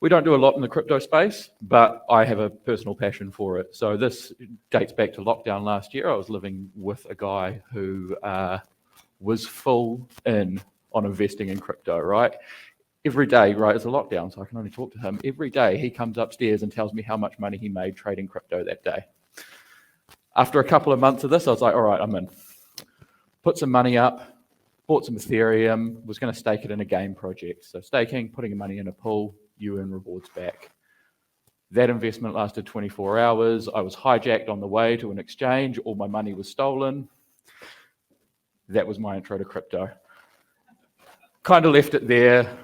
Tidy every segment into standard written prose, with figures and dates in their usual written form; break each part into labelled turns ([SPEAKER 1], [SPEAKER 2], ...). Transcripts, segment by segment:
[SPEAKER 1] We don't do a lot in the crypto space, but I have a personal passion for it. So this dates back to lockdown last year. I was living with a guy who was full in on investing in crypto, right? Every day, right, it's a lockdown, so I can only talk to him. Every day he comes upstairs and tells me how much money he made trading crypto that day. After a couple of months of this, I was like, all right, I'm in. Put some money up, bought some Ethereum, was going to stake it in a game project. So staking, putting money in a pool, you earn rewards back. That investment lasted 24 hours. I was hijacked on the way to an exchange. All my money was stolen. That was my intro to crypto. Kind of left it there,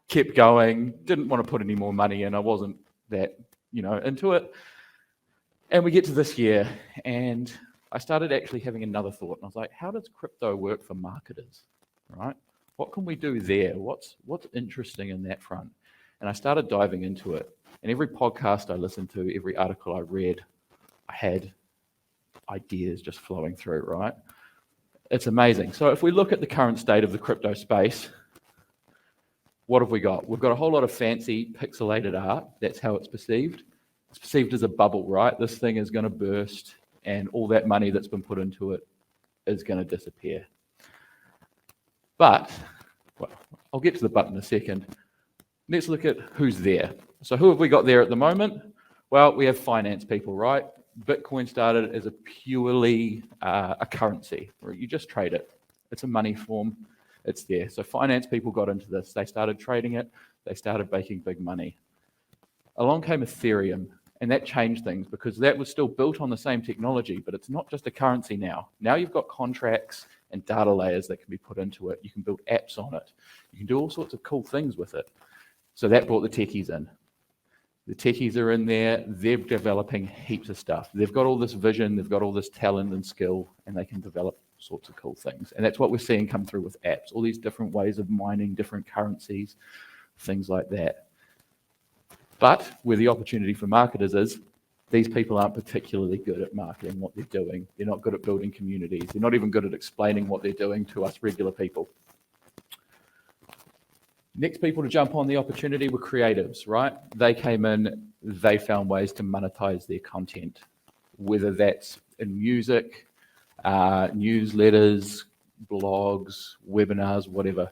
[SPEAKER 1] kept going, didn't want to put any more money in. I wasn't that, into it. And we get to this year, and I started actually having another thought. And I was like, how does crypto work for marketers, right? What can we do there? What's interesting in that front? And I started diving into it. And every podcast I listened to, every article I read, I had ideas just flowing through, right? It's amazing. So if we look at the current state of the crypto space, what have we got? We've got a whole lot of fancy pixelated art. That's how it's perceived. It's perceived as a bubble, right? This thing is going to burst, and all that money that's been put into it is going to disappear. But, well, I'll get to the but in a second. Let's look at who's there. So who have we got there at the moment? Well, we have finance people, right? Bitcoin started as a purely a currency, where you just trade it. It's a money form. It's there. So finance people got into this. They started trading it. They started making big money. Along came Ethereum, and that changed things because that was still built on the same technology, but it's not just a currency now. Now you've got contracts and data layers that can be put into it. You can build apps on it. You can do all sorts of cool things with it. So that brought the techies in. The techies are in there. They're developing heaps of stuff. They've got all this vision. They've got all this talent and skill, and they can develop sorts of cool things. And that's what we're seeing come through with apps, all these different ways of mining, different currencies, things like that. But where the opportunity for marketers is, these people aren't particularly good at marketing what they're doing. They're not good at building communities. They're not even good at explaining what they're doing to us regular people. Next people to jump on the opportunity were creatives, right? They came in, they found ways to monetize their content, whether that's in music, newsletters, blogs, webinars, whatever.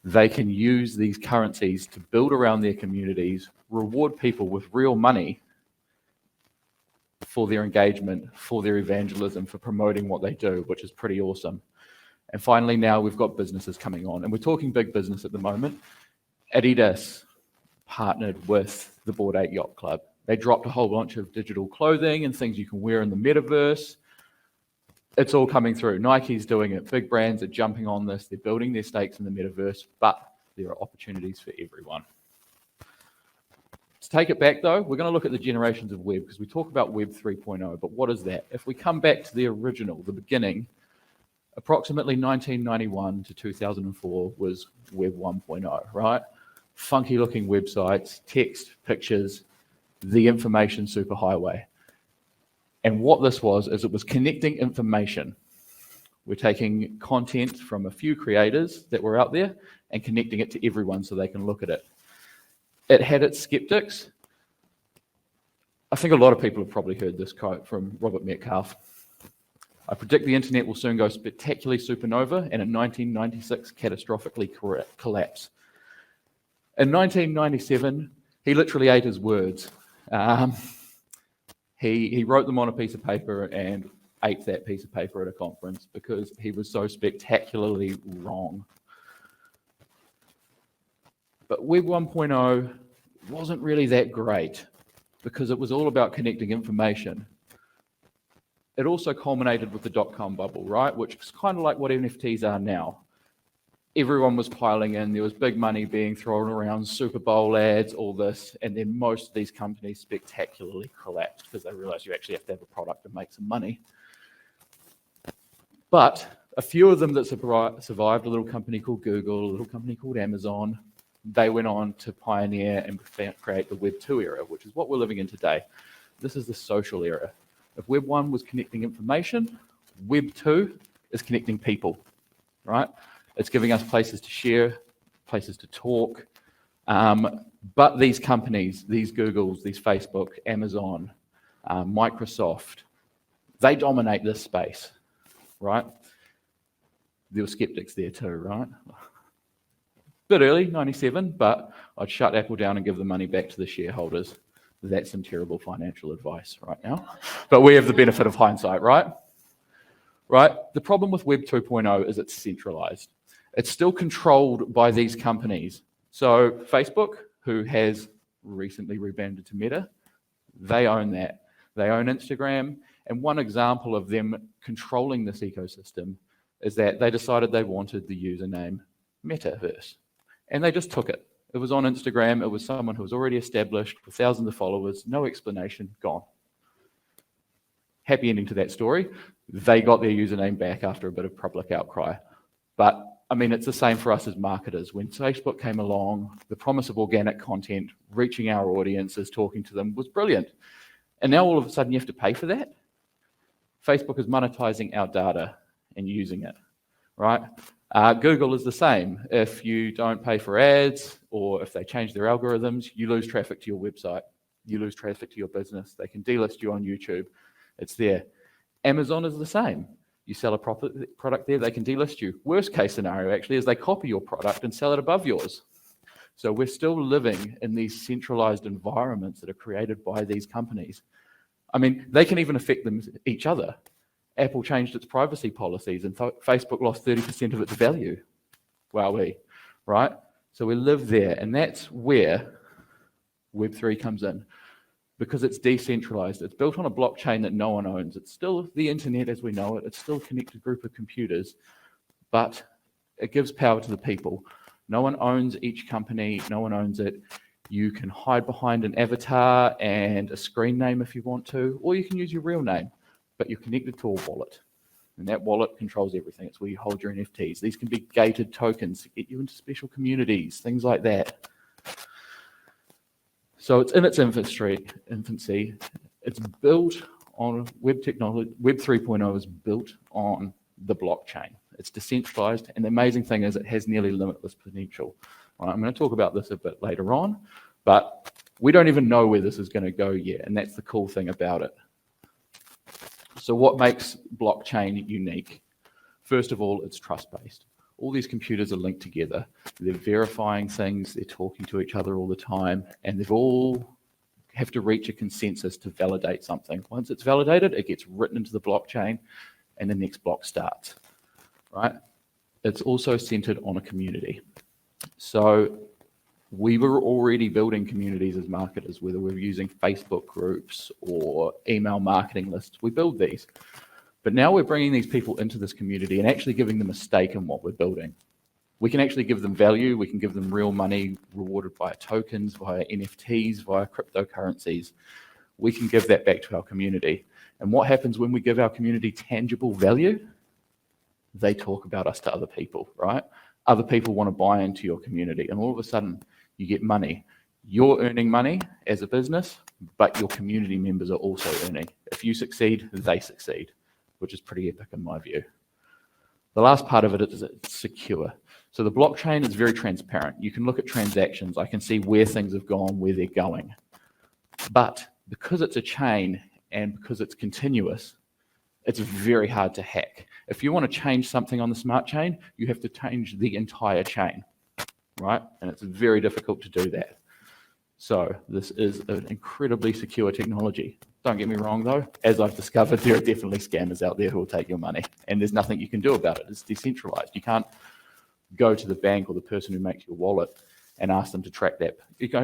[SPEAKER 1] They can use these currencies to build around their communities, reward people with real money for their engagement, for their evangelism, for promoting what they do, which is pretty awesome. And finally, now we've got businesses coming on, and we're talking big business at the moment. Adidas partnered with the Bored Ape Yacht Club. They dropped a whole bunch of digital clothing and things you can wear in the metaverse. It's all coming through. Nike's doing it. Big brands are jumping on this. They're building their stakes in the metaverse, but there are opportunities for everyone. To take it back, though, we're going to look at the generations of web because we talk about Web 3.0, but what is that? If we come back to the original, the beginning, approximately 1991 to 2004 was Web 1.0, right? Funky looking websites, text, pictures, the information superhighway. And what this was, is it was connecting information. We're taking content from a few creators that were out there and connecting it to everyone so they can look at it. It had its skeptics. I think a lot of people have probably heard this quote from Robert Metcalfe. I predict the internet will soon go spectacularly supernova and in 1996 catastrophically collapse. In 1997, he literally ate his words. He wrote them on a piece of paper and ate that piece of paper at a conference because he was so spectacularly wrong. But Web 1.0 wasn't really that great because it was all about connecting information. It also culminated with the dot-com bubble, right? Which is kind of like what NFTs are now. Everyone was piling in. There was big money being thrown around, Super Bowl ads, all this. And then most of these companies spectacularly collapsed because they realized you actually have to have a product to make some money. But a few of them that survived, a little company called Google, a little company called Amazon, they went on to pioneer and create the Web 2 era, which is what we're living in today. This is the social era. If Web 1 was connecting information, Web 2 is connecting people, right? It's giving us places to share, places to talk, But these companies, these Googles, these Facebook, Amazon, Microsoft, they dominate this space, right? There were skeptics there too, right? Bit early, 97, but I'd shut Apple down and give the money back to the shareholders. That's some terrible financial advice right now. But we have the benefit of hindsight, right? Right? The problem with Web 2.0 is it's centralized. It's still controlled by these companies. So Facebook, who has recently rebranded to Meta, they own that. They own Instagram. And one example of them controlling this ecosystem is that they decided they wanted the username Metaverse. And they just took it. It was on Instagram. It was someone who was already established with thousands of followers, no explanation, gone. Happy ending to that story. They got their username back after a bit of public outcry. But I mean, it's the same for us as marketers. When Facebook came along, the promise of organic content, reaching our audiences, talking to them was brilliant. And now all of a sudden you have to pay for that? Facebook is monetizing our data and using it, right? Google is the same. If you don't pay for ads or if they change their algorithms, you lose traffic to your website. You lose traffic to your business. They can delist you on YouTube. It's there. Amazon is the same. You sell a product there, they can delist you. Worst case scenario, actually, is they copy your product and sell it above yours. So we're still living in these centralized environments that are created by these companies. I mean, they can even affect each other. Apple changed its privacy policies and Facebook lost 30% of its value. Wowee, right? So we live there, and that's where Web3 comes in. Because it's decentralized. It's built on a blockchain that no one owns. It's still the internet as we know it. It's still a connected group of computers, but it gives power to the people. No one owns each company. No one owns it. You can hide behind an avatar and a screen name if you want to, or you can use your real name, but you're connected to a wallet. And that wallet controls everything. It's where you hold your NFTs. These can be gated tokens to get you into special communities, things like that. So it's in its infancy. It's built on web technology. Web 3.0 is built on the blockchain. It's decentralized, and the amazing thing is it has nearly limitless potential. Right, I'm going to talk about this a bit later on, but we don't even know where this is going to go yet, and that's the cool thing about it. So what makes blockchain unique? First of all, it's trust-based. All these computers are linked together. They're verifying things, they're talking to each other all the time, and they've all have to reach a consensus to validate something. Once it's validated, it gets written into the blockchain, and the next block starts, right? It's also centered on a community. So we were already building communities as marketers, whether we're using Facebook groups or email marketing lists, we build these. But now we're bringing these people into this community and actually giving them a stake in what we're building. We can actually give them value. We can give them real money rewarded via tokens, via NFTs, via cryptocurrencies. We can give that back to our community. And what happens when we give our community tangible value? They talk about us to other people, right? Other people want to buy into your community. And all of a sudden, you get money. You're earning money as a business, but your community members are also earning. If you succeed, they succeed, which is pretty epic in my view. The last part of it is it's secure. So the blockchain is very transparent. You can look at transactions. I can see where things have gone, where they're going. But because it's a chain and because it's continuous, it's very hard to hack. If you want to change something on the smart chain, you have to change the entire chain, right? And it's very difficult to do that. So this is an incredibly secure technology. Don't get me wrong though, as I've discovered, there are definitely scammers out there who will take your money and there's nothing you can do about it. It's decentralized. You can't go to the bank or the person who makes your wallet and ask them to track that.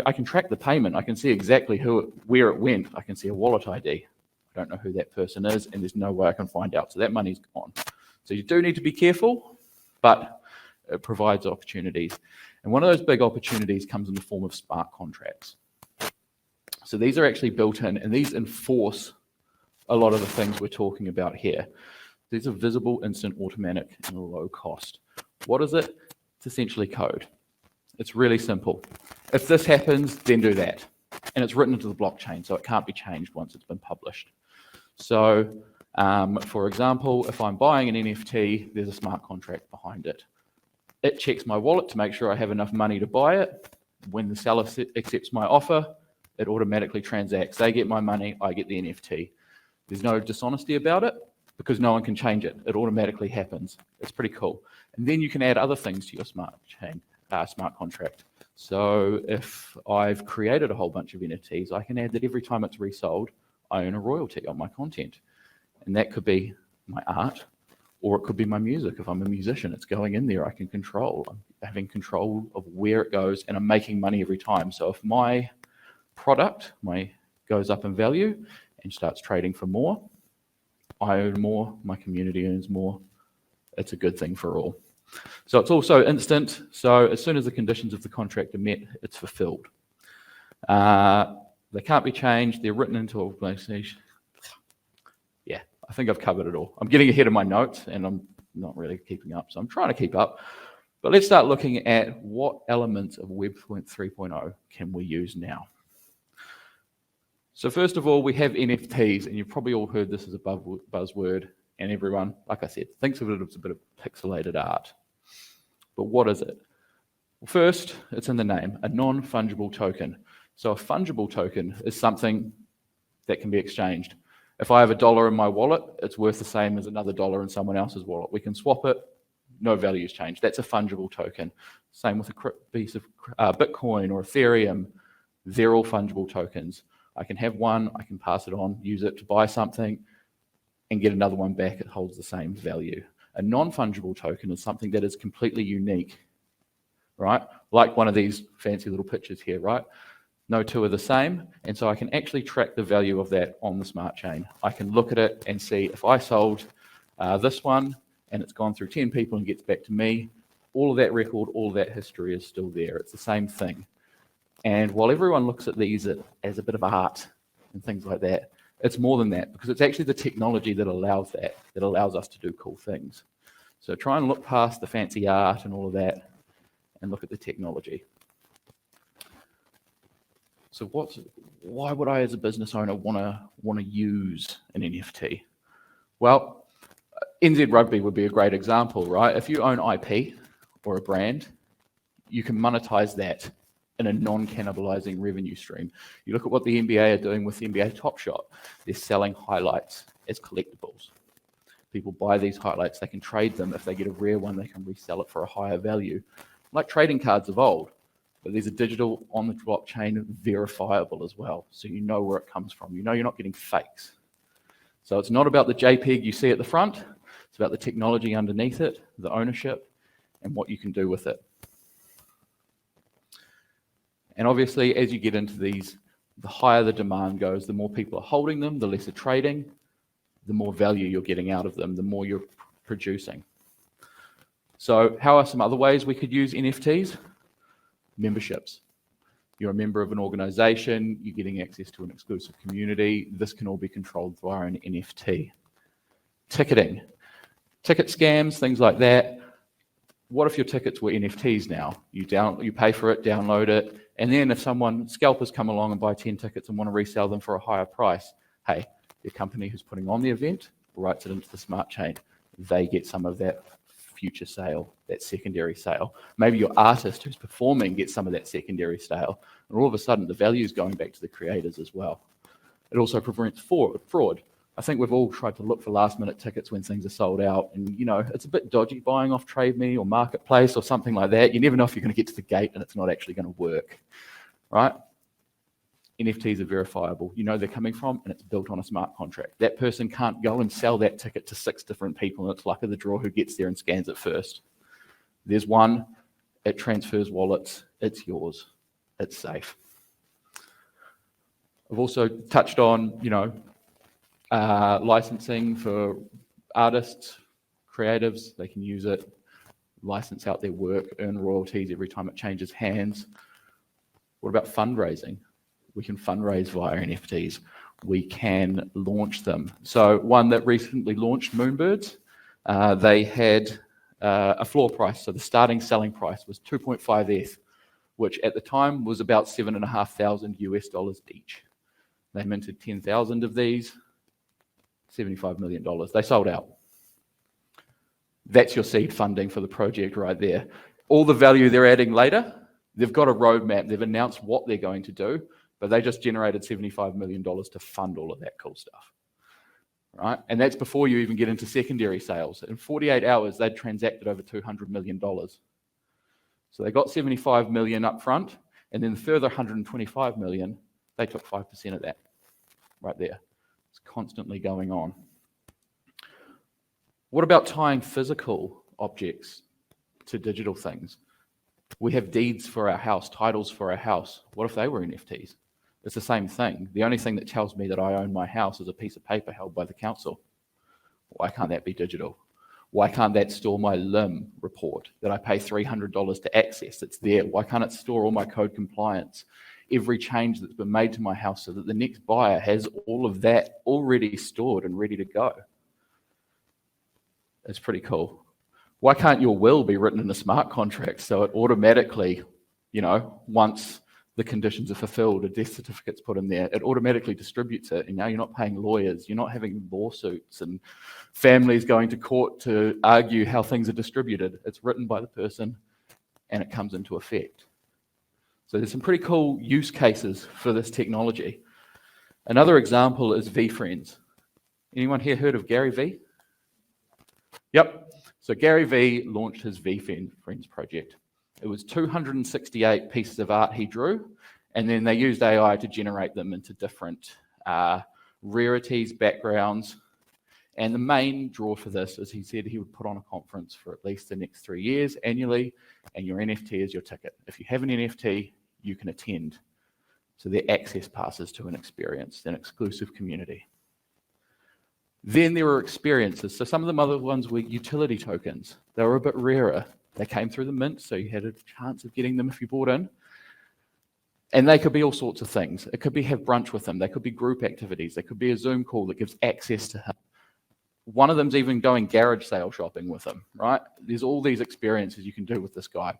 [SPEAKER 1] I can track the payment. I can see exactly where it went. I can see a wallet ID. I don't know who that person is and there's no way I can find out. So that money's gone. So you do need to be careful, but it provides opportunities. And one of those big opportunities comes in the form of smart contracts. So these are actually built in, and these enforce a lot of the things we're talking about here. These are visible, instant, automatic, and low cost. What is it? It's essentially code. It's really simple. If this happens, then do that. And it's written into the blockchain, so it can't be changed once it's been published. So, for example, if I'm buying an NFT, there's a smart contract behind it. It checks my wallet to make sure I have enough money to buy it. When the seller accepts my offer, it automatically transacts. They get my money, I get the NFT. There's no dishonesty about it because no one can change it. It automatically happens. It's pretty cool. And then you can add other things to your smart contract. So if I've created a whole bunch of NFTs, I can add that every time it's resold, I earn a royalty on my content. And that could be my art, or it could be my music. If I'm a musician, it's going in there, I can control. I'm having control of where it goes, and I'm making money every time. So if my product goes up in value and starts trading for more, I earn more, my community earns more. It's a good thing for all. So it's also instant. So as soon as the conditions of the contract are met, it's fulfilled. They can't be changed. They're written into a... Yeah, I think I've covered it all. I'm getting ahead of my notes and I'm not really keeping up. So I'm trying to keep up. But let's start looking at what elements of Web 3.0 can we use now. So first of all, we have NFTs, and you've probably all heard this as a buzzword, and everyone, like I said, thinks of it as a bit of pixelated art. But what is it? Well, first, it's in the name, a non-fungible token. So a fungible token is something that can be exchanged. If I have $1 in my wallet, it's worth the same as another $1 in someone else's wallet. We can swap it, no values change. That's a fungible token. Same with a piece of Bitcoin or Ethereum. They're all fungible tokens. I can have one, I can pass it on, use it to buy something, and get another one back. It holds the same value. A non-fungible token is something that is completely unique, right? Like one of these fancy little pictures here, right? No two are the same, and so I can actually track the value of that on the smart chain. I can look at it and see if I sold this one and it's gone through 10 people and gets back to me, all of that record, all of that history is still there. It's the same thing. And while everyone looks at these as a bit of art and things like that, it's more than that, because it's actually the technology that allows us to do cool things. So try and look past the fancy art and all of that and look at the technology. So why would I as a business owner want to use an NFT? Well, NZ Rugby would be a great example, right? If you own IP or a brand, you can monetize that in a non-cannibalizing revenue stream. You look at what the NBA are doing with the NBA Top Shot. They're selling highlights as collectibles. People buy these highlights, they can trade them. If they get a rare one, they can resell it for a higher value. Like trading cards of old, but these are digital, on the blockchain, verifiable as well. So you know where it comes from. You know you're not getting fakes. So it's not about the JPEG you see at the front. It's about the technology underneath it, the ownership, and what you can do with it. And obviously, as you get into these, the higher the demand goes, the more people are holding them, the less are trading, the more value you're getting out of them, the more you're producing. So how are some other ways we could use NFTs? Memberships. You're a member of an organization, you're getting access to an exclusive community. This can all be controlled via an NFT. Ticketing. Ticket scams, things like that. What if your tickets were NFTs now? You pay for it, download it, and then if scalpers come along and buy 10 tickets and want to resell them for a higher price, hey, the company who's putting on the event writes it into the smart chain. They get some of that future sale, that secondary sale. Maybe your artist who's performing gets some of that secondary sale, and all of a sudden the value is going back to the creators as well. It also prevents fraud. I think we've all tried to look for last-minute tickets when things are sold out, and it's a bit dodgy buying off TradeMe or Marketplace or something like that. You never know if you're going to get to the gate and it's not actually going to work, right? NFTs are verifiable. You know they're coming from, and it's built on a smart contract. That person can't go and sell that ticket to 6 different people, and it's luck of the draw who gets there and scans it first. There's one, it transfers wallets, it's yours, it's safe. I've also touched on, licensing for artists, creatives. They can use it, license out their work, earn royalties every time it changes hands. What about fundraising? We can fundraise via NFTs. We can launch them. So one that recently launched, Moonbirds, they had a floor price. So the starting selling price was 2.5 ETH, which at the time was about $7,500 US each. They minted 10,000 of these, $75 million. They sold out. That's your seed funding for the project right there. All the value they're adding later, They've got a roadmap. They've announced what they're going to do, but they just generated $75 million to fund all of that cool stuff, right? And that's before you even get into secondary sales. In 48 hours, they'd transacted over $200 million. So they got 75 million up front, and then the further 125 million, they took 5% of that right there. It's constantly going on. What about tying physical objects to digital things? We have deeds for our house, titles for our house. What if they were NFTs? It's the same thing. The only thing that tells me that I own my house is a piece of paper held by the council. Why can't that be digital? Why can't that store my LIM report that I pay $300 to access? It's there. Why can't it store all my code compliance, every change that's been made to my house, so that the next buyer has all of that already stored and ready to go? It's pretty cool. Why can't your will be written in a smart contract so it automatically, once the conditions are fulfilled, a death certificate's put in there, it automatically distributes it, and now you're not paying lawyers, you're not having lawsuits and families going to court to argue how things are distributed. It's written by the person and it comes into effect. So there's some pretty cool use cases for this technology. Another example is VFriends. Anyone here heard of Gary V? Yep. So Gary V launched his VFriends project. It was 268 pieces of art he drew, and then they used AI to generate them into different rarities, backgrounds. And the main draw for this is he said he would put on a conference for at least the next 3 years annually, and your NFT is your ticket. If you have an NFT, you can attend. So they're access passes to an experience, an exclusive community. Then there were experiences. So some of the other ones were utility tokens. They were a bit rarer. They came through the mint, so you had a chance of getting them if you bought in. And they could be all sorts of things. It could be have brunch with them. They could be group activities. They could be a Zoom call that gives access to him. One of them's even going garage sale shopping with him, right? There's all these experiences you can do with this guy.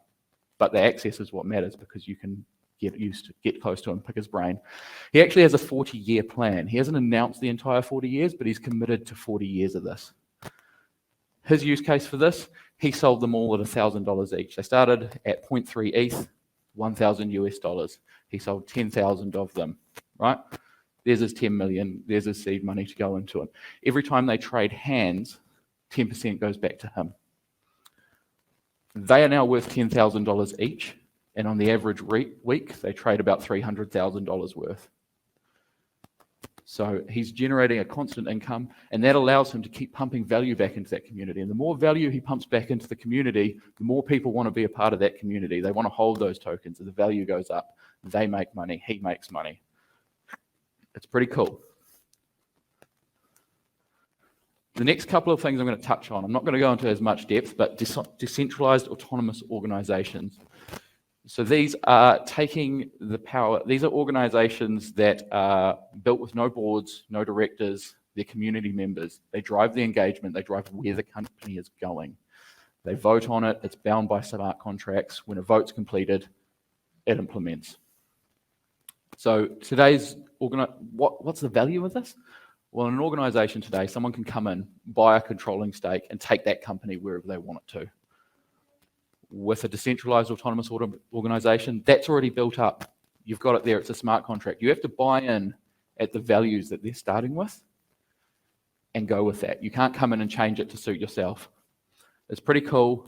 [SPEAKER 1] But the access is what matters, because you can get close to him, pick his brain. He actually has a 40-year plan. He hasn't announced the entire 40 years, but he's committed to 40 years of this. His use case for this, he sold them all at $1,000 each. They started at 0.3 ETH, $1,000 US. He sold 10,000 of them, right? There's his 10 million. There's his seed money to go into it. Every time they trade hands, 10% goes back to him. They are now worth $10,000 each. And on the average week, they trade about $300,000 worth. So he's generating a constant income, and that allows him to keep pumping value back into that community. And the more value he pumps back into the community, the more people want to be a part of that community. They want to hold those tokens, and the value goes up. They make money. He makes money. It's pretty cool. The next couple of things I'm going to touch on, I'm not going to go into as much depth, but decentralized autonomous organizations. So these are taking the power. These are organizations that are built with no boards, no directors. They're community members. They drive the engagement. They drive where the company is going. They vote on it. It's bound by smart contracts. When a vote's completed, it implements. So today's what's the value of this? Well, in an organization today, someone can come in, buy a controlling stake, and take that company wherever they want it to. With a decentralized autonomous organization, that's already built up. You've got it there. It's a smart contract. You have to buy in at the values that they're starting with and go with that. You can't come in and change it to suit yourself. It's pretty cool.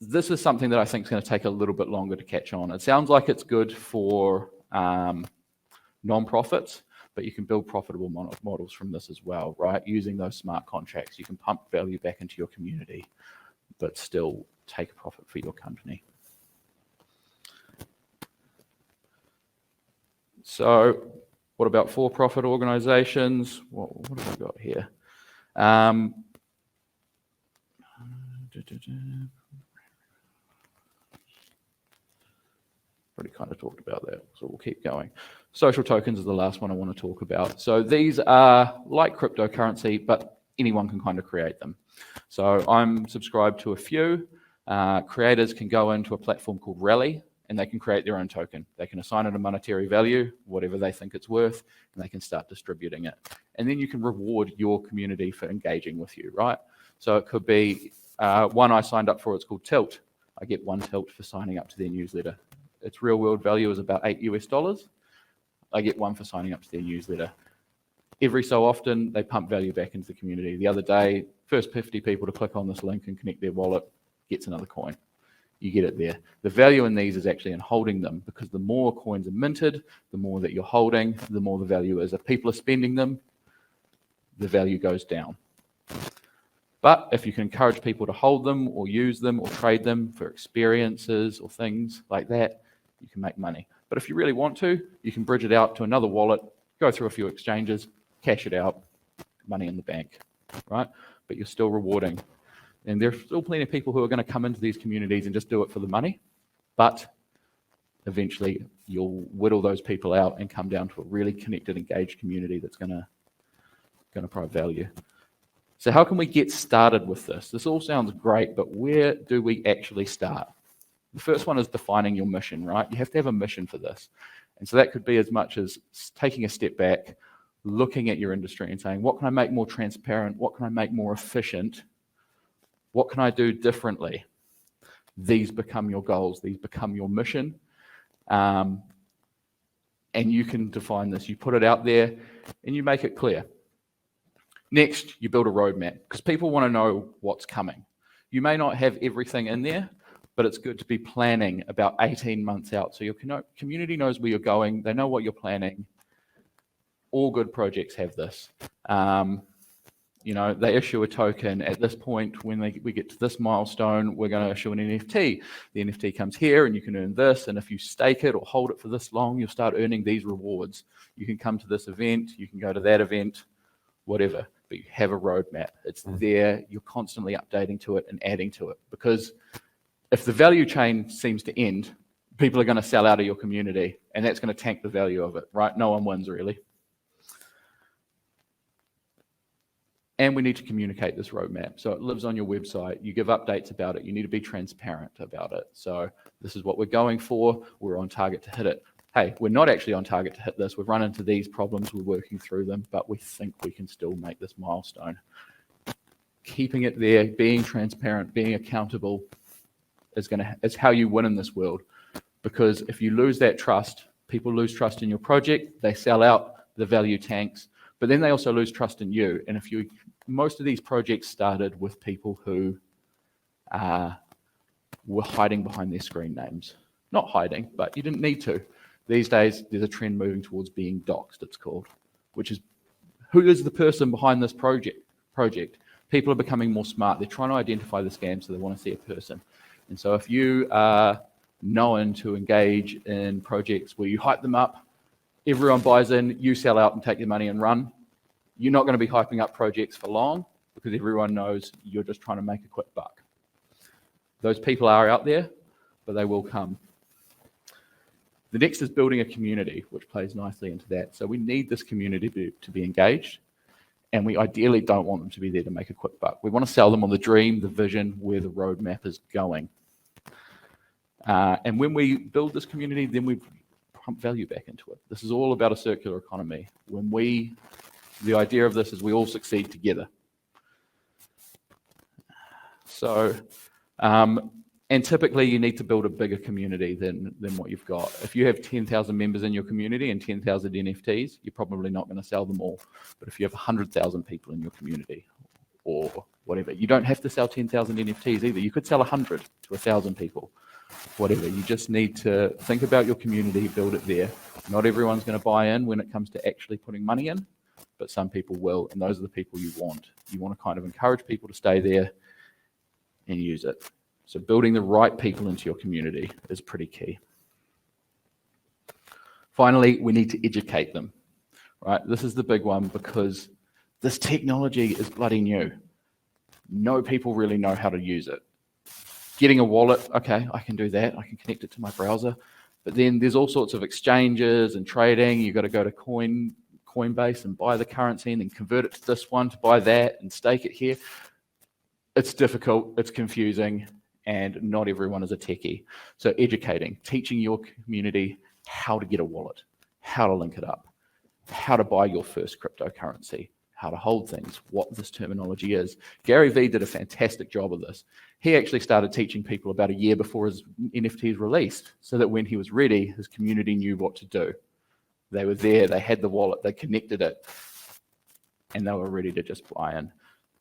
[SPEAKER 1] This is something that I think is going to take a little bit longer to catch on. It sounds like it's good for non-profits, but you can build profitable models from this as well, right? Using those smart contracts, you can pump value back into your community, but still take a profit for your company. So what about for-profit organizations? What have we got here? Already kind of talked about that, so we'll keep going. Social tokens is the last one I want to talk about. So these are like cryptocurrency, but anyone can kind of create them. So I'm subscribed to a few. Creators can go into a platform called Rally, and they can create their own token. They can assign it a monetary value, whatever they think it's worth, and they can start distributing it. And then you can reward your community for engaging with you, right? So it could be one I signed up for, it's called Tilt. I get 1 tilt for signing up to their newsletter. its real world value is about $8 US. I get one for signing up to their newsletter. Every so often, they pump value back into the community. The other day, first 50 people to click on this link and connect their wallet gets another coin. You get it there. The value in these is actually in holding them, because the more coins are minted, the more that you're holding, the more the value is. If people are spending them, the value goes down. But if you can encourage people to hold them or use them or trade them for experiences or things like that, you can make money. But if you really want to, you can bridge it out to another wallet, go through a few exchanges, cash it out, money in the bank, right? But you're still rewarding. And there's still plenty of people who are going to come into these communities and just do it for the money. But eventually you'll whittle those people out and come down to a really connected, engaged community that's going to provide value. So how can we get started with this? This all sounds great, but where do we actually start? The first one is defining your mission, right? You have to have a mission for this. And so that could be as much as taking a step back, looking at your industry and saying, what can I make more transparent? What can I make more efficient? What can I do differently? These become your goals. These become your mission. And you can define this. You put it out there and you make it clear. Next, you build a roadmap, because people want to know what's coming. You may not have everything in there, but it's good to be planning about 18 months out. So your community knows where you're going. They know what you're planning. All good projects have this. They issue a token. At this point, when we get to this milestone, we're going to issue an NFT. The NFT comes here and you can earn this. And if you stake it or hold it for this long, you'll start earning these rewards. You can come to this event. You can go to that event, whatever. But you have a roadmap. It's there. You're constantly updating to it and adding to it. Because if the value chain seems to end, people are going to sell out of your community. And that's going to tank the value of it, right? No one wins, really. And we need to communicate this roadmap. So it lives on your website. You give updates about it. You need to be transparent about it. So this is what we're going for. We're on target to hit it. Hey, we're not actually on target to hit this. We've run into these problems. We're working through them, but we think we can still make this milestone. Keeping it there, being transparent, being accountable is how you win in this world. Because if you lose that trust, people lose trust in your project, they sell out, the value tanks, but then they also lose trust in you. And most of these projects started with people who were hiding behind their screen names. Not hiding, but you didn't need to. These days, there's a trend moving towards being doxed, it's called, which is, who is the person behind this project? People are becoming more smart. They're trying to identify the scam, so they want to see a person. And so if you are known to engage in projects where you hype them up, everyone buys in, you sell out and take your money and run, you're not going to be hyping up projects for long, because everyone knows you're just trying to make a quick buck. Those people are out there, but they will come. The next is building a community, which plays nicely into that. So we need this community to be engaged, and we ideally don't want them to be there to make a quick buck. We want to sell them on the dream, the vision, where the roadmap is going. And when we build this community, then we pump value back into it. This is all about a circular economy. The idea of this is we all succeed together. So, and typically you need to build a bigger community than what you've got. If you have 10,000 members in your community and 10,000 NFTs, you're probably not going to sell them all. But if you have 100,000 people in your community or whatever, you don't have to sell 10,000 NFTs either. You could sell 100 to 1,000 people, whatever. You just need to think about your community, build it there. Not everyone's going to buy in when it comes to actually putting money in, but some people will, and those are the people you want. You want to kind of encourage people to stay there and use it. So building the right people into your community is pretty key. Finally, we need to educate them, right? This is the big one, because this technology is bloody new. No people really know how to use it. Getting a wallet, okay, I can do that. I can connect it to my browser. But then there's all sorts of exchanges and trading. You've got to go to Coinbase and buy the currency and then convert it to this one to buy that and stake it here. It's difficult, it's confusing, and not everyone is a techie. So educating, teaching your community how to get a wallet, how to link it up, how to buy your first cryptocurrency, how to hold things, what this terminology is. Gary Vee did a fantastic job of this. He actually started teaching people about a year before his NFTs released, so that when he was ready, his community knew what to do. They were there, they had the wallet, they connected it, and they were ready to just buy in.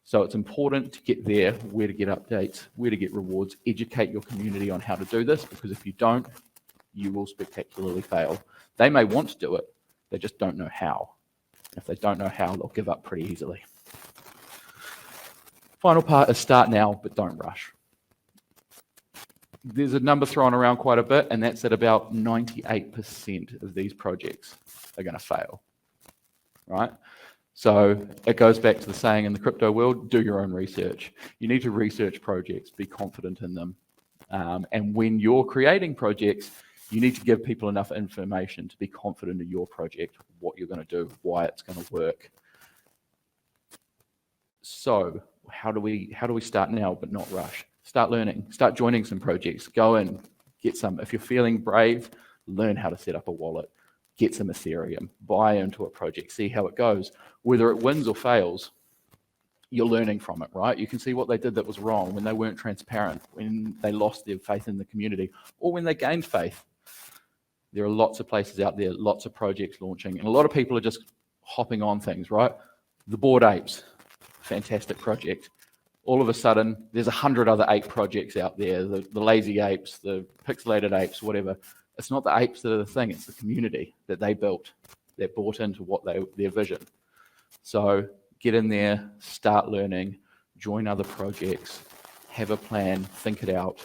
[SPEAKER 1] So it's important to get there, where to get updates, where to get rewards, educate your community on how to do this, because if you don't, you will spectacularly fail. They may want to do it, they just don't know how. If they don't know how, they'll give up pretty easily. Final part is start now, but don't rush. There's a number thrown around quite a bit, and that's that about 98% of these projects are going to fail, right? So it goes back to the saying in the crypto world, do your own research. You need to research projects, be confident in them. And when you're creating projects, you need to give people enough information to be confident in your project, what you're going to do, why it's going to work. So how do we start now but not rush? Start learning, start joining some projects, go in, get some. If you're feeling brave, learn how to set up a wallet, get some Ethereum, buy into a project, see how it goes. Whether it wins or fails, you're learning from it, right? You can see what they did that was wrong, when they weren't transparent, when they lost their faith in the community, or when they gained faith. There are lots of places out there, lots of projects launching, and a lot of people are just hopping on things, right? The Bored Apes, fantastic project. All of a sudden, there's 100 other ape projects out there, the lazy apes, the pixelated apes, whatever. It's not the apes that are the thing, it's the community that they built, that bought into their vision. So get in there, start learning, join other projects, have a plan, think it out,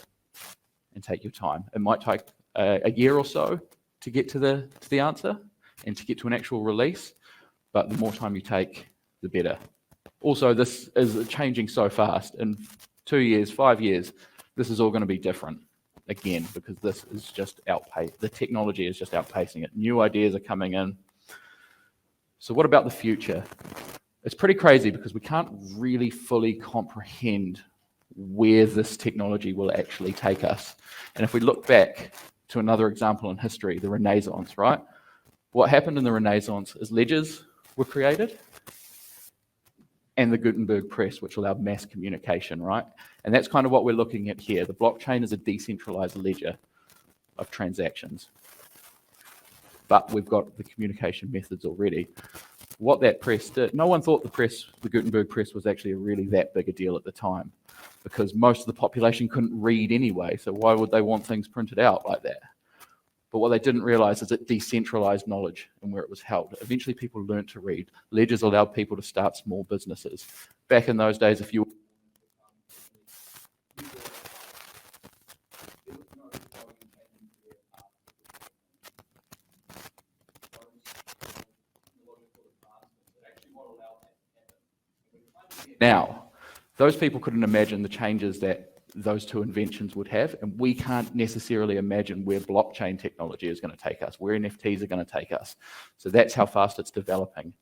[SPEAKER 1] and take your time. It might take a year or so to get to the answer and to get to an actual release, but the more time you take, the better. Also, this is changing so fast. In 2 years, 5 years, this is all going to be different again, because this is just the technology is just outpacing it. New ideas are coming in. So what about the future? It's pretty crazy because we can't really fully comprehend where this technology will actually take us. And if we look back to another example in history, the Renaissance, right? What happened in the Renaissance is ledgers were created and the Gutenberg press, which allowed mass communication, right? And that's kind of what we're looking at here. The blockchain is a decentralized ledger of transactions, but we've got the communication methods already. What that press did, no one thought the Gutenberg press was actually really that big a deal at the time, because most of the population couldn't read anyway, so why would they want things printed out like that? But what they didn't realize is it decentralized knowledge and where it was held. Eventually people learned to read. Ledgers allowed people to start small businesses. Back in those days, if you now, those people couldn't imagine the changes that those two inventions would have, and we can't necessarily imagine where blockchain technology is going to take us, where NFTs are going to take us. So that's how fast it's developing.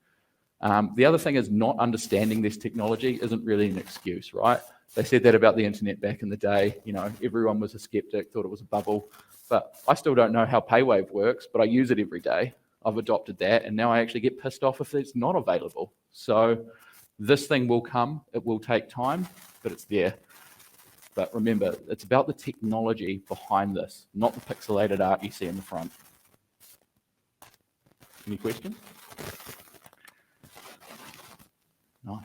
[SPEAKER 1] The other thing is, not understanding this technology isn't really an excuse, right? They said that about the internet back in the day. You know, everyone was a skeptic, thought it was a bubble, but I still don't know how Paywave works, but I use it every day. I've adopted that, and now I actually get pissed off if it's not available. So this thing will come, it will take time, but it's there. But remember, it's about the technology behind this, not the pixelated art you see in the front. Any questions? Nice.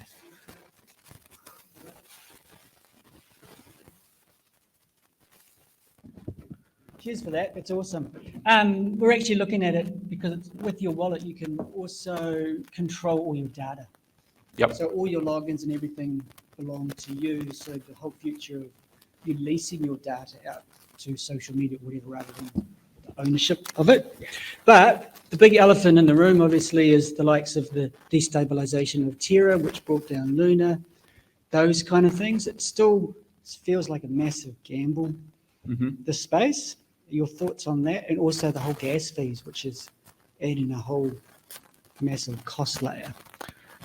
[SPEAKER 2] Cheers for that. That's awesome. We're actually looking at it because it's, with your wallet, you can also control all your data.
[SPEAKER 1] Yep.
[SPEAKER 2] So all your logins and everything belong to you. So the whole future of you leasing your data out to social media or whatever, rather than the ownership of it. But the big elephant in the room, obviously, is the likes of the destabilization of Terra, which brought down Luna, those kind of things. It still feels like a massive gamble, this space. Your thoughts on that? And also the whole gas fees, which is adding a whole massive cost layer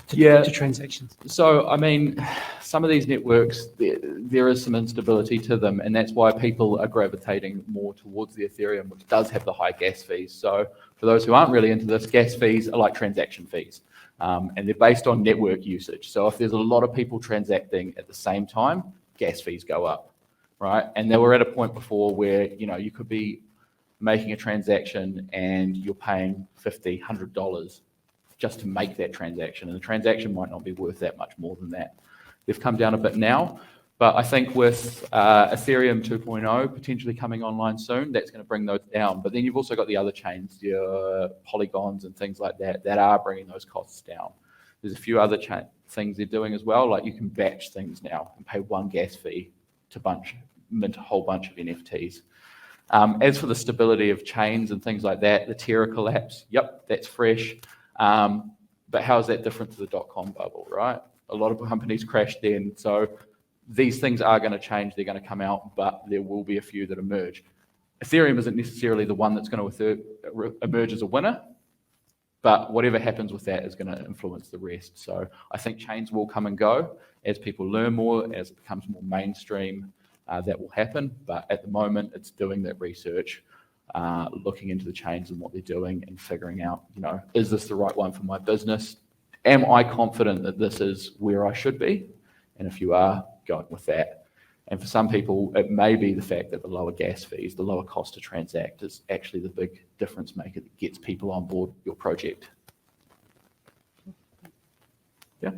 [SPEAKER 2] to transactions.
[SPEAKER 1] So, I mean, some of these networks, there is some instability to them, and that's why people are gravitating more towards the Ethereum, which does have the high gas fees. So for those who aren't really into this, gas fees are like transaction fees. and they're based on network usage. So if there's a lot of people transacting at the same time, gas fees go up, right? And they were at a point before where, you could be making a transaction and you're paying $50, $100 just to make that transaction. And the transaction might not be worth that much more than that. They've come down a bit now, but I think with Ethereum 2.0 potentially coming online soon, that's going to bring those down. But then you've also got the other chains, your polygons and things like that, that are bringing those costs down. There's a few other things they're doing as well, like you can batch things now and pay one gas fee to mint a whole bunch of NFTs. As for the stability of chains and things like that, the Terra collapse, yep, that's fresh. But how is that different to the dot-com bubble, right? A lot of companies crashed then. So these things are going to change. They're going to come out, but there will be a few that emerge. Ethereum isn't necessarily the one that's going to emerge as a winner, but whatever happens with that is going to influence the rest. So I think chains will come and go as people learn more, as it becomes more mainstream. That will happen, but at the moment it's doing that research, looking into the chains and what they're doing and figuring out, is this the right one for my business? Am I confident that this is where I should be? And if you are, going with that. And for some people, it may be the fact that the lower gas fees, the lower cost to transact is actually the big difference maker that gets people on board your project. Yeah.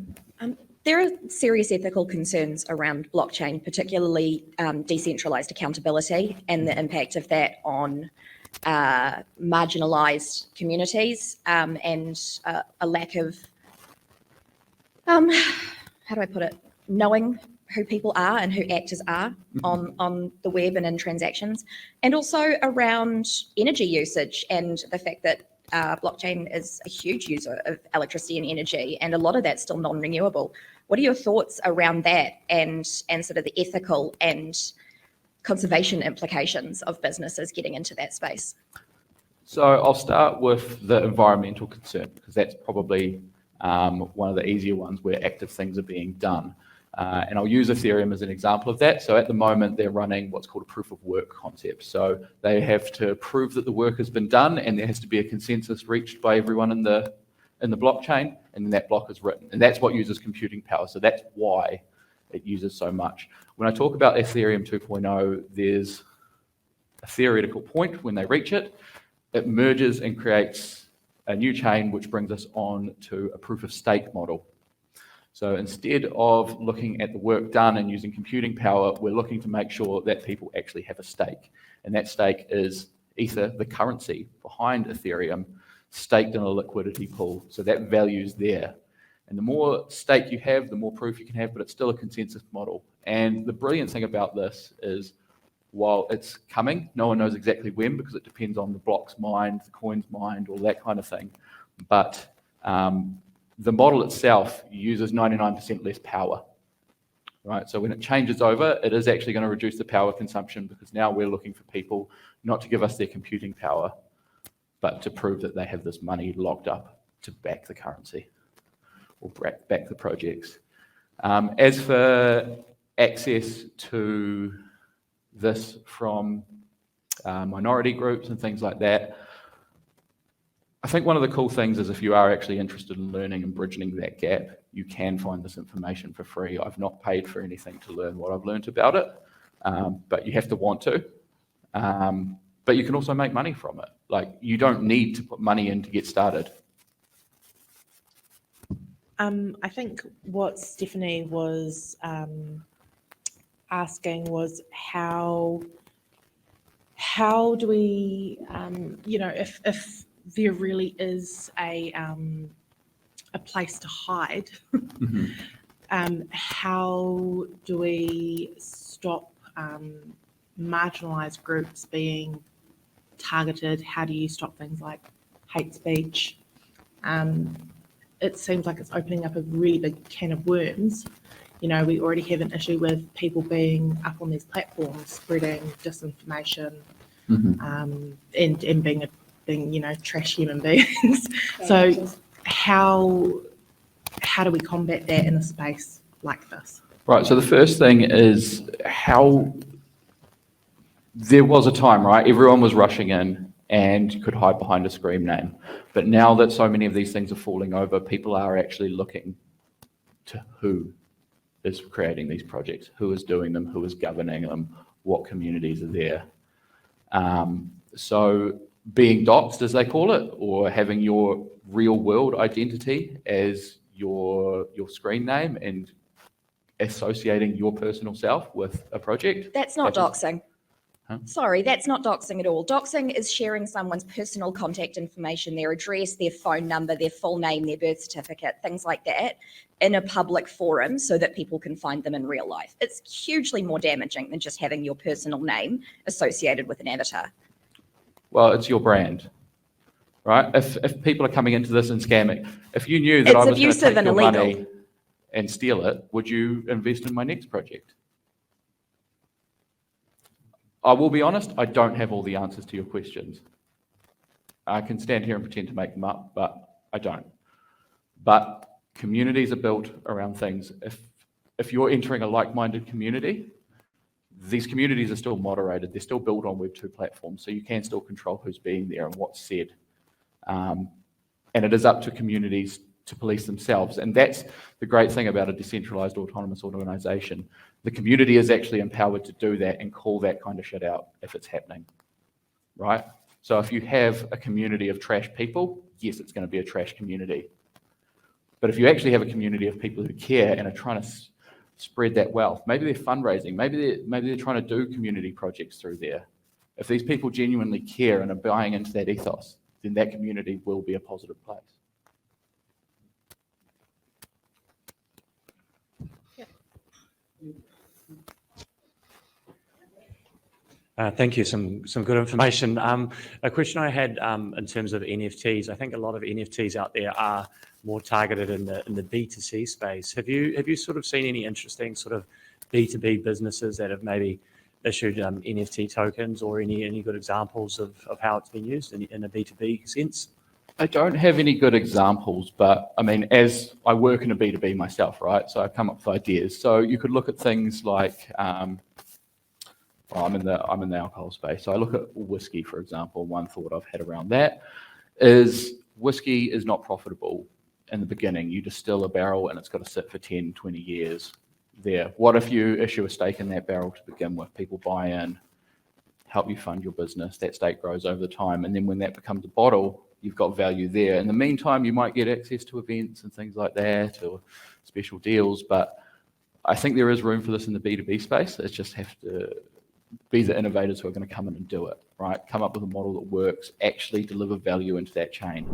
[SPEAKER 3] There are serious ethical concerns around blockchain, particularly decentralized accountability and the impact of that on marginalized communities and a lack of, how do I put it, knowing who people are and who actors are on the web and in transactions, and also around energy usage and the fact that blockchain is a huge user of electricity and energy, and a lot of that's still non-renewable. What are your thoughts around that and sort of the ethical and conservation implications of businesses getting into that space?
[SPEAKER 1] So I'll start with the environmental concern, because that's probably one of the easier ones where active things are being done. And I'll use Ethereum as an example of that. So at the moment, they're running what's called a proof of work concept. So they have to prove that the work has been done, and there has to be a consensus reached by everyone in the blockchain, and then that block is written. And that's what uses computing power. So that's why it uses so much. When I talk about Ethereum 2.0, there's a theoretical point when they reach it. It merges and creates a new chain, which brings us on to a proof of stake model. So instead of looking at the work done and using computing power, we're looking to make sure that people actually have a stake. And that stake is Ether, the currency behind Ethereum, staked in a liquidity pool. So that value's there. And the more stake you have, the more proof you can have, but it's still a consensus model. And the brilliant thing about this is, while it's coming, no one knows exactly when, because it depends on the block's mined, the coin's mined, all that kind of thing. But the model itself uses 99% less power, right? So when it changes over, it is actually going to reduce the power consumption, because now we're looking for people not to give us their computing power, but to prove that they have this money locked up to back the currency or back the projects. As for access to this from minority groups and things like that, I think one of the cool things is, if you are actually interested in learning and bridging that gap, you can find this information for free. I've not paid for anything to learn what I've learned about it, but you have to want to. But you can also make money from it. Like, you don't need to put money in to get started.
[SPEAKER 4] I think what Stephanie was asking was how do we, if there really is a place to hide, how do we stop marginalized groups being targeted? How do you stop things like hate speech? It seems like it's opening up a really big can of worms. We already have an issue with people being up on these platforms spreading disinformation, and being trash human beings. So how do we combat that in a space like this?
[SPEAKER 1] Right, so the first thing is how there was a time, right? Everyone was rushing in and could hide behind a screen name. But now that so many of these things are falling over, people are actually looking to who is creating these projects, who is doing them, who is governing them, what communities are there. So being doxed, as they call it, or having your real world identity as your screen name and associating your personal self with a project.
[SPEAKER 3] That's not doxing.
[SPEAKER 1] Huh?
[SPEAKER 3] Sorry, that's not doxing at all. Doxing is sharing someone's personal contact information, their address, their phone number, their full name, their birth certificate, things like that, in a public forum so that people can find them in real life. It's hugely more damaging than just having your personal name associated with an avatar.
[SPEAKER 1] Well, it's your brand, right? If people are coming into this and scamming, if you knew that
[SPEAKER 3] It's
[SPEAKER 1] I was going to
[SPEAKER 3] abusive
[SPEAKER 1] take
[SPEAKER 3] and
[SPEAKER 1] your
[SPEAKER 3] illegal.
[SPEAKER 1] money and steal it, would you invest in my next project? I will be honest, I don't have all the answers to your questions. I can stand here and pretend to make them up, but I don't. But communities are built around things. If you're entering a like-minded community, these communities are still moderated. They're still built on Web2 platforms, so you can still control who's being there and what's said. And it is up to communities to police themselves. And that's the great thing about a decentralized autonomous organization. The community is actually empowered to do that and call that kind of shit out if it's happening, right? So if you have a community of trash people, yes, it's going to be a trash community. But if you actually have a community of people who care and are trying to spread that wealth, maybe they're fundraising, maybe they're trying to do community projects through there. If these people genuinely care and are buying into that ethos, then that community will be a positive place.
[SPEAKER 5] Thank you. Some good information. A question I had in terms of NFTs. I think a lot of NFTs out there are more targeted in the B2C space. Have you sort of seen any interesting sort of B2B businesses that have maybe issued NFT tokens, or any good examples of how it's been used in a B2B sense?
[SPEAKER 1] I don't have any good examples, but I mean, as I work in a B2B myself, right? So I come up with ideas. So you could look at things like, well, I'm in the alcohol space. So I look at whiskey, for example. One thought I've had around that is whiskey is not profitable in the beginning. You distill a barrel and it's got to sit for 10, 20 years there. What if you issue a stake in that barrel to begin with? People buy in, help you fund your business. That stake grows over the time. And then when that becomes a bottle, you've got value there. In the meantime, you might get access to events and things like that, or special deals. But I think there is room for this in the B2B space. It's just have to be the innovators who are going to come in and do it, right? Come up with a model that works, actually deliver value into that chain.